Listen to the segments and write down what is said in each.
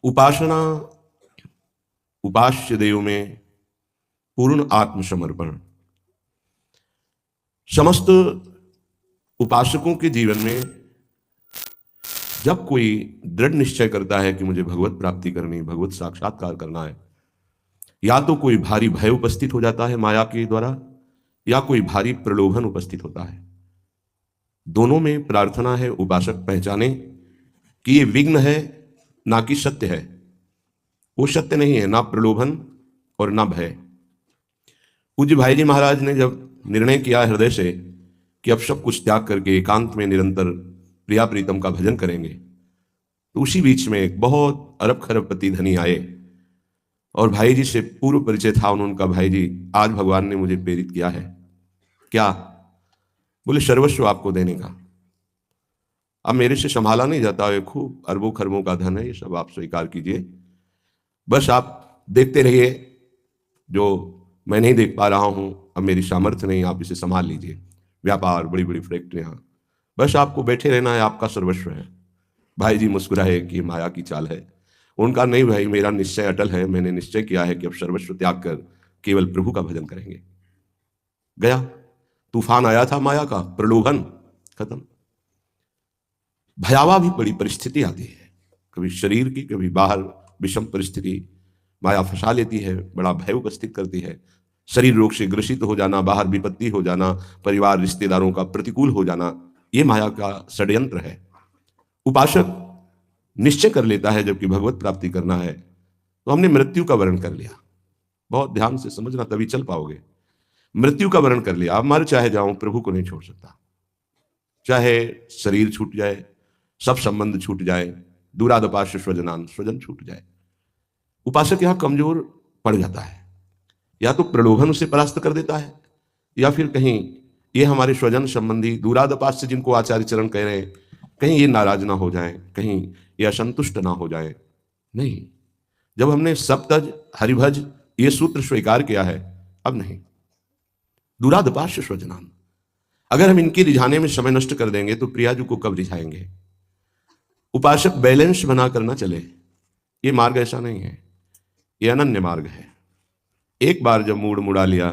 उपासना, उपास्य देव में पूर्ण आत्मसमर्पण। समस्त उपासकों के जीवन में जब कोई दृढ़ निश्चय करता है कि मुझे भगवत प्राप्ति करनी, भगवत साक्षात्कार करना है, या तो कोई भारी भय उपस्थित हो जाता है माया के द्वारा, या कोई भारी प्रलोभन उपस्थित होता है। दोनों में प्रार्थना है उपासक पहचाने कि ये विघ्न है, ना कि सत्य है। वो सत्य नहीं है, ना प्रलोभन और ना भय। पूज्य भाई जी महाराज ने जब निर्णय किया हृदय से कि अब सब कुछ त्याग करके एकांत में निरंतर प्रिया प्रीतम का भजन करेंगे, तो उसी बीच में एक बहुत अरब खरबपति धनी आए और भाई जी से पूर्व परिचय था उनका। भाई जी, आज भगवान ने मुझे प्रेरित किया है। क्या? बोले सर्वस्व आपको देने का। अब मेरे से संभाला नहीं जाता है, खूब अरबों खरबों का धन है, ये सब आप स्वीकार कीजिए, बस आप देखते रहिए, जो मैं नहीं देख पा रहा हूं, अब मेरी सामर्थ्य नहीं, आप इसे संभाल लीजिए। व्यापार, बड़ी बड़ी फैक्ट्रियां, बस आपको बैठे रहना है, आपका सर्वस्व है। भाई जी मुस्कुराए कि माया की चाल है। उनका नहीं भाई, मेरा निश्चय अटल है, मैंने निश्चय किया है कि अब सर्वस्व त्याग कर केवल प्रभु का भजन करेंगे। गया, तूफान आया था माया का, प्रलोभन खत्म। भयावह भी बड़ी परिस्थिति आती है, कभी शरीर की, कभी बाहर विषम परिस्थिति माया फंसा लेती है, बड़ा भय उपस्थित करती है। शरीर रोग से ग्रसित हो जाना, बाहर विपत्ति हो जाना, परिवार रिश्तेदारों का प्रतिकूल हो जाना, ये माया का षड्यंत्र है। उपासक निश्चय कर लेता है जबकि भगवत प्राप्ति करना है, तो हमने मृत्यु का वर्ण कर लिया। बहुत ध्यान से समझना, तभी चल पाओगे। मृत्यु का वर्ण कर लिया, अब मर चाहे जाऊं, प्रभु को नहीं छोड़ सकता। चाहे शरीर छूट जाए, सब संबंध छूट जाए, दूरादपाश्य स्वजनान, स्वजन छूट जाए, उपासक यहां कमजोर पड़ जाता है। या तो प्रलोभन उसे परास्त कर देता है, या फिर कहीं ये हमारे स्वजन संबंधी दूरादपाश्य जिनको आचार्य चरण कह रहे हैं, कहीं ये नाराज ना हो जाए, कहीं ये असंतुष्ट ना हो जाए। नहीं, जब हमने सप्तज हरिभज ये सूत्र स्वीकार किया है, अब नहीं। दूरादपाश्य स्वजनान, अगर हम इनके रिझाने में समय नष्ट कर देंगे तो प्रियाजू को कब रिझाएंगे? उपासक बैलेंस बना कर ना चले, ये मार्ग ऐसा नहीं है, ये अनन्य मार्ग है। एक बार जब मूड मुड़ा लिया,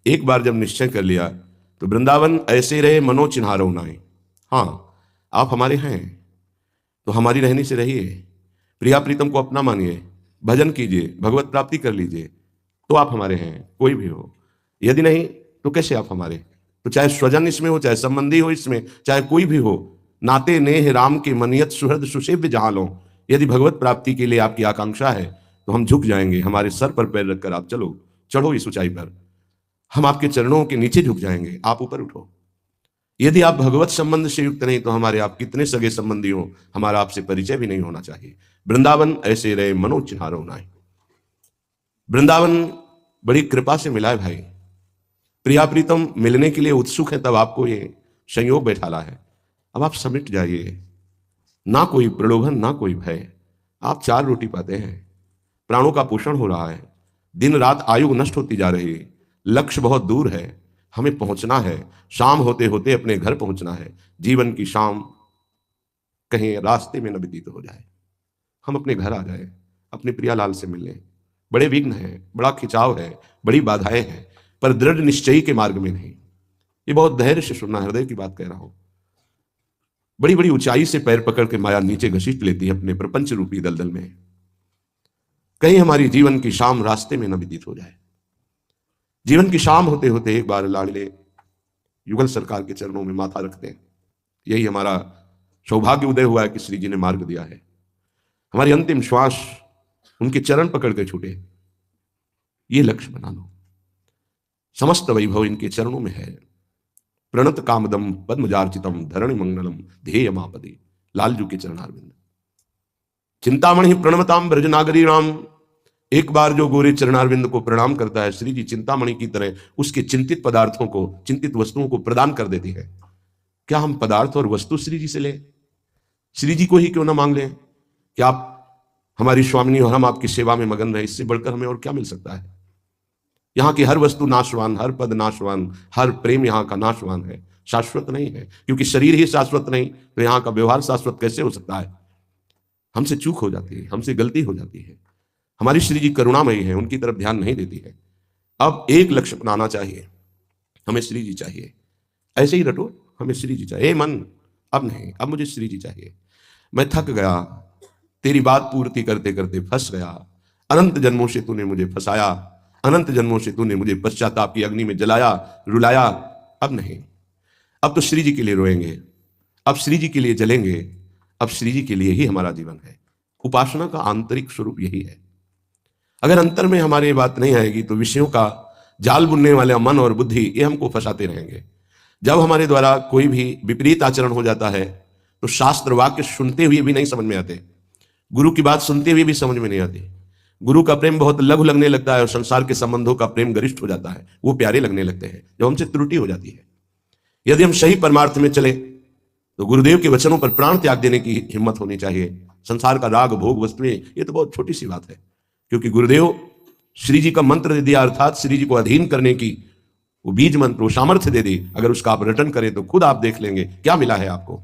एक बार जब निश्चय कर लिया, तो वृंदावन ऐसे रहे मनो चिन्हारो नाई। हाँ, आप हमारे हैं तो हमारी रहनी से रहिए, प्रिया प्रीतम को अपना मानिए, भजन कीजिए, भगवत प्राप्ति कर लीजिए, तो आप हमारे हैं, कोई भी हो। यदि नहीं तो कैसे आप हमारे? तो चाहे स्वजन इसमें हो, चाहे संबंधी हो इसमें, चाहे कोई भी हो, नाते नेह राम के मनियत सुहृद सुसेव्य जहां लो। यदि भगवत प्राप्ति के लिए आपकी आकांक्षा है तो हम झुक जाएंगे, हमारे सर पर पैर रखकर आप चलो, चढ़ो इस ऊंचाई पर, हम आपके चरणों के नीचे झुक जाएंगे, आप ऊपर उठो। यदि आप भगवत संबंध से युक्त नहीं तो हमारे आप कितने सगे संबंधी हो, हमारा आपसे परिचय भी नहीं होना चाहिए। वृंदावन ऐसे रहे मनो चिन्हारो नाई। वृंदावन बड़ी कृपा से मिला है भाई। प्रिया प्रीतम मिलने के लिए उत्सुक है, तब आपको ये संयोग बैठाला है। अब आप समिट जाइए, ना कोई प्रलोभन, ना कोई भय। आप 4 रोटी पाते हैं, प्राणों का पोषण हो रहा है, दिन रात आयु नष्ट होती जा रही है, लक्ष्य बहुत दूर है, हमें पहुंचना है, शाम होते होते अपने घर पहुंचना है। जीवन की शाम कहीं रास्ते में न व्यतीत हो जाए, हम अपने घर आ जाए, अपने प्रियालाल से मिलने। बड़े विघ्न हैं, बड़ा खिंचाव है, बड़ी बाधाएं हैं, पर दृढ़ निश्चयी के मार्ग में नहीं। ये बहुत धैर्य से सुनना, हृदय की बात कह रहा हूं। बड़ी बड़ी ऊंचाई से पैर पकड़ के माया नीचे घसीट लेती है अपने प्रपंच रूपी दलदल में। कहीं हमारी जीवन की शाम रास्ते में न व्यतीत हो जाए। जीवन की शाम होते होते एक बार लाडले युगल सरकार के चरणों में माथा रखते हैं। यही हमारा सौभाग्य उदय हुआ है कि श्री जी ने मार्ग दिया है। हमारी अंतिम श्वास उनके चरण पकड़ के छूटे, ये लक्ष्य बना लो। समस्त वैभव इनके चरणों में है। प्रणत कामदम पद्मजार्चितम धरणि मंगलम ध्येय मापदे, लालजू के चरणारविंद। चिंतामणि प्रणमताम ब्रजनागरी राम। एक बार जो गोरे चरणारविंद को प्रणाम करता है, श्री जी चिंतामणि की तरह उसके चिंतित पदार्थों को, चिंतित वस्तुओं को प्रदान कर देती है। क्या हम पदार्थ और वस्तु श्री जी से लें? श्री जी को ही क्यों ना मांग लें कि आप हमारी स्वामिनी और हम आपकी सेवा में मगन रहे? इससे बढ़कर हमें और क्या मिल सकता है? यहाँ की हर वस्तु नाशवान, हर पद नाशवान, हर प्रेम यहाँ का नाशवान है, शाश्वत नहीं है। क्योंकि शरीर ही शाश्वत नहीं तो यहाँ का व्यवहार शाश्वत कैसे हो सकता है? हमसे चूक हो जाती है, हमसे गलती हो जाती है। हमारी श्री जी करुणामयी है, उनकी तरफ ध्यान नहीं देती है। अब एक लक्ष्य बनाना चाहिए, हमें श्री जी चाहिए। ऐसे ही रटो, हमें श्री जी चाहिए। मन अब नहीं, अब मुझे श्री जी चाहिए। मैं थक गया, तेरी बात पूर्ति करते करते फंस गया। अनंत जन्मों से तूने मुझे फंसाया, अनंत जन्मों से तूने मुझे पश्चाताप की अग्नि में जलाया, रुलाया। अब नहीं, अब तो श्री जी के लिए रोएंगे, अब श्री जी के लिए जलेंगे, अब श्री जी के लिए ही हमारा जीवन है। उपासना का आंतरिक स्वरूप यही है। अगर अंतर में हमारी ये बात नहीं आएगी तो विषयों का जाल बुनने वाले मन और बुद्धि ये हमको फंसाते रहेंगे। जब हमारे द्वारा कोई भी विपरीत आचरण हो जाता है तो शास्त्र वाक्य सुनते हुए भी नहीं समझ में आते, गुरु की बात सुनते हुए भी समझ में नहीं आती। गुरु का प्रेम बहुत लघु लगने लगता है और संसार के संबंधों का प्रेम गरिष्ठ हो जाता है, वो प्यारे लगने लगते हैं जब हमसे त्रुटि हो जाती है। यदि हम सही परमार्थ में चले तो गुरुदेव के वचनों पर प्राण त्याग देने की हिम्मत होनी चाहिए। संसार का राग भोग वस्तुएं ये तो बहुत छोटी सी बात है, क्योंकि गुरुदेव श्री जी का मंत्र दे दिया, अर्थात श्री जी को अधीन करने की वो बीज मंत्र, वो सामर्थ्य दे दी। अगर उसका आप रटन करें तो खुद आप देख लेंगे क्या मिला है आपको।